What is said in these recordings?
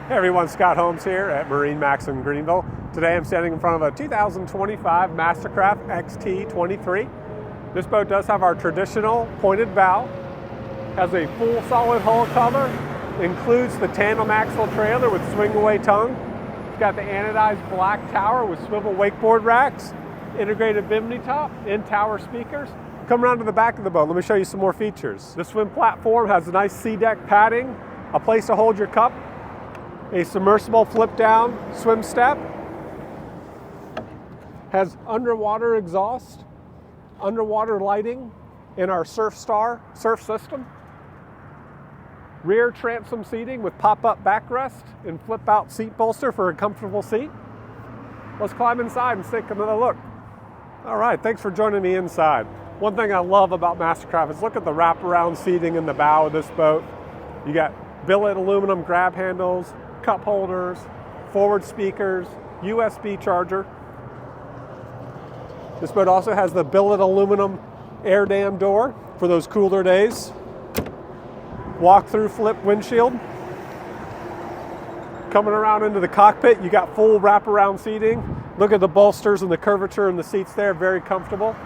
Hey everyone, Scott Holmes here at MarineMax in Greenville. Today I'm standing in front of a 2025 Mastercraft XT23. This boat does have our traditional pointed bow, has a full solid hull cover, includes the tandem axle trailer with swing away tongue. It's got the anodized black tower with swivel wakeboard racks, integrated bimini top, in-tower speakers. Come around to the back of the boat, let me show you some more features. The swim platform has a nice sea-deck padding, a place to hold your cup, a submersible flip-down swim step, has underwater exhaust, underwater lighting in our surf system, rear transom seating with pop-up backrest and flip-out seat bolster for a comfortable seat. Let's climb inside and take another look. All right, thanks for joining me inside. One thing I love about Mastercraft is look at the wraparound seating in the bow of this boat. You got billet aluminum grab handles, cup holders, forward speakers, USB charger. This boat also has the billet aluminum air dam door for those cooler days. Walk-through flip windshield. Coming around into the cockpit, you got full wraparound seating. Look at the bolsters and the curvature in the seats there, very comfortable.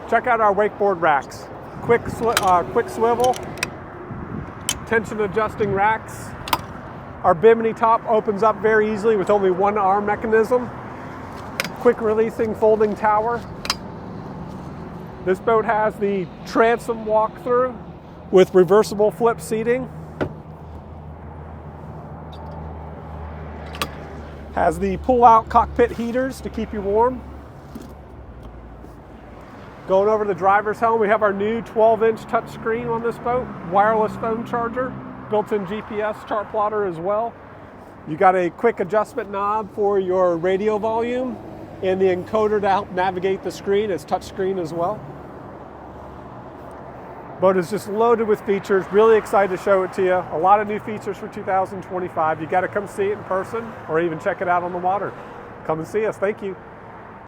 Check out our wakeboard racks. Quick swivel, tension adjusting racks. Our bimini top opens up very easily with only one arm mechanism. Quick releasing folding tower. This boat has the transom walk-through with reversible flip seating. Has the pull-out cockpit heaters to keep you warm. Going over to the driver's helm, we have our new 12-inch touchscreen on this boat, wireless phone charger, built-in GPS chart plotter as well. You got a quick adjustment knob for your radio volume and the encoder to help navigate the screen. It's touchscreen as well. Boat is just loaded with features. Really excited to show it to you. A lot of new features for 2025. You got to come see it in person or even check it out on the water. Come and see us. Thank you.